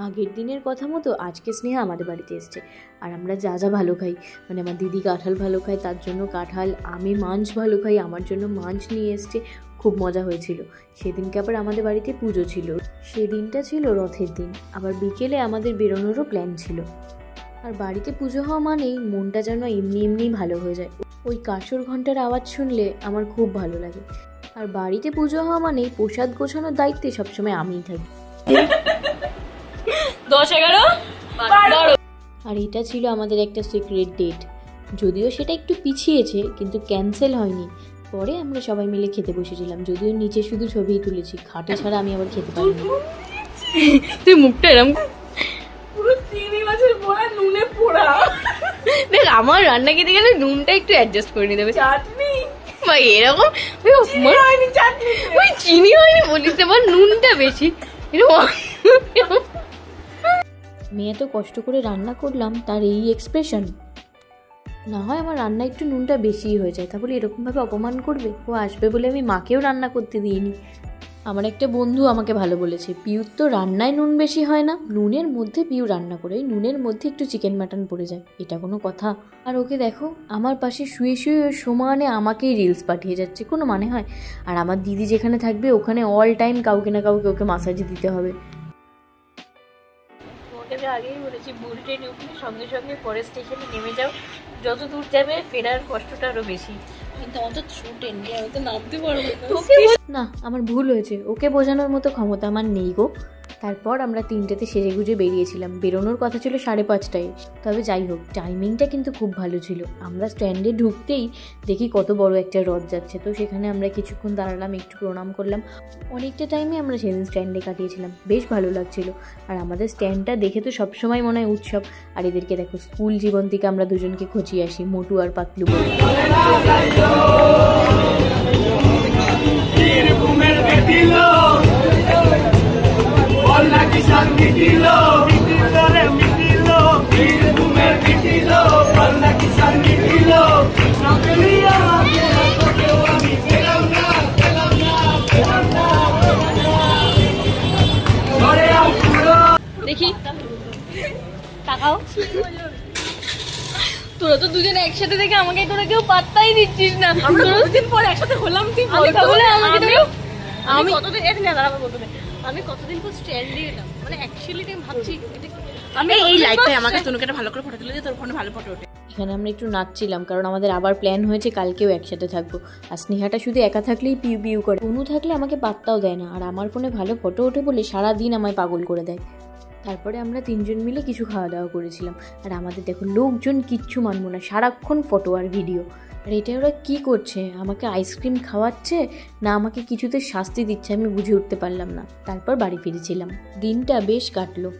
আগের দিনের কথা মতো আজকে স্নেহা আমাদের বাড়িতে এসছে, আর আমরা যা যা ভালো খাই, মানে আমার দিদি কাঁঠাল ভালো খায়, তার জন্য কাঁঠাল, আমি মাছ ভালো খাই, আমার জন্য মাছ নিয়ে এসছে। খুব মজা হয়েছিল। সেদিনকে আবার আমাদের বাড়িতে পুজো ছিল, সেদিনটা ছিল রথের দিন। আবার বিকেলে আমাদের বেরোনোরও প্ল্যান ছিল। আর বাড়িতে পুজো হওয়া মানেই মনটা যেন এমনি এমনিই ভালো হয়ে যায়। ওই কাঁসর ঘন্টার আওয়াজ শুনলে আমার খুব ভালো লাগে। আর বাড়িতে পুজো হওয়া মানেই প্রসাদ গোছানোর দায়িত্বে সবসময় আমিই থাকি। 10, 11, 12। আর এটা ছিল আমাদের একটা সিক্রেট ডেট, যদিও সেটা একটু পিছিয়েছে কিন্তু ক্যান্সেল হয়নি। পরে আমরা সবাই মিলে খেতে বসেছিলাম, যদিও নিচে শুধু ছবিই তুলেছি, খাটে ছাড়া আমি আবার খেতে পারিনি। তুই মুখটা এরকম পুরো চিংড়ি মাছের পোড়া নুনে পোড়া। দেখ আমার রান্না খেতে গেলে নুনটা একটু অ্যাডজাস্ট করে নিতে হবে। চাটনি ভাই এরকম হয়নি, চাটনি ওই চিনি হয়নি বলিস, এবার নুনটা বেশি। আমি এত কষ্ট করে রান্না করলাম, তার এই এক্সপ্রেশন। না হয় আমার রান্না একটু নুনটা বেশিই হয়ে যায়, তা বলে এরকমভাবে অপমান করবে? ও আসবে বলে আমি মাকেও রান্না করতে দিইনি। আমার একটা বন্ধু আমাকে ভালো বলেছে, পিউর তো রান্নায় নুন বেশি হয় না, নুনের মধ্যে পিউ রান্না করে নুনের মধ্যে একটু চিকেন মাটন পড়ে যায়, এটা কোনো কথা? আর ওকে দেখো, আমার পাশে শুয়ে শুয়ে ওই সমানে আমাকেই রিলস পাঠিয়ে যাচ্ছে, কোনো মানে হয়? আর আমার দিদি যেখানে থাকবে ওখানে অল টাইম কাউকে না কাউকে ওকে মাসাজ দিতে হবে। আগেই বলেছি বুল ট্রেনে উঠলে সঙ্গে সঙ্গে পরের স্টেশনে নেমে যাও, যত দূর যাবে ফেরার কষ্টটা আরো বেশি। কিন্তু আমার তো ছোট ট্রেন, আমি তো নামতে পারবো না। আমার ভুল হয়েছে, ওকে বোঝানোর মতো ক্ষমতা আমার নেই গো। তারপর আমরা 3টেতে সেজে গুজে বেরিয়েছিলাম, বেরোনোর কথা ছিল 5:30টায়। তবে যাই হোক, টাইমিংটা কিন্তু খুব ভালো ছিল। আমরা স্ট্যান্ডে ঢুকতেই দেখি কত বড় একটা রথ যাচ্ছে, তো সেখানে আমরা কিছুক্ষণ দাঁড়ালাম, একটু প্রণাম করলাম। অনেকটা টাইমে আমরা সেদিন স্ট্যান্ডে কাটিয়েছিলাম, বেশ ভালো লাগছিল। আর আমাদের স্ট্যান্ডটা দেখে তো সবসময় মনে হয় উৎসব। আর এদেরকে দেখো, স্কুল জীবন থেকে আমরা দুজনকে খোঁচিয়ে আসি, মোটু আর পাতলু বলে। দেখি তাকাও, তোরা তো দুজন একসাথে দেখে আমাকে তোরা কেউ পাত্তাই দিচ্ছিস না। আমরা দুদিন পর একসাথে হলাম, তুই বলে আমাকে আমি কতদিন আমি কতদিন পর স্ট্যান্ডে এলাম, মানে অ্যাকচুয়ালি আমি ভাবছি আমি এই লাইটটাই আমাকে তনুকে ভালো করে ফটো তুলে দিয়ে, তোর ফোনে ভালো ফটো ওঠে। এখানে আমরা একটু নাচছিলাম, কারণ আমাদের আবার প্ল্যান হয়েছে কালকেও একসাথে থাকবো। আর স্নেহাটা শুধু একা থাকলেই পিউ পিউ করে, অনু থাকলে আমাকে পাত্তাও দেয় না। আর আমার ফোনে ভালো ফটো ওঠে বলে সারাদিন আমায় পাগল করে দেয়। তারপরে আমরা 3জন মিলে কিছু খাওয়া দাওয়া করেছিলাম। আর আমাদের দেখো, লোকজন কিচ্ছু মানবো না, সারাক্ষণ ফটো আর ভিডিও। আর এটা ওরা কী করছে? আমাকে আইসক্রিম খাওয়াচ্ছে না আমাকে কিছুতে শাস্তি দিচ্ছে, আমি বুঝে উঠতে পারলাম না। তারপর বাড়ি ফিরেছিলাম, দিনটা বেশ কাটলো।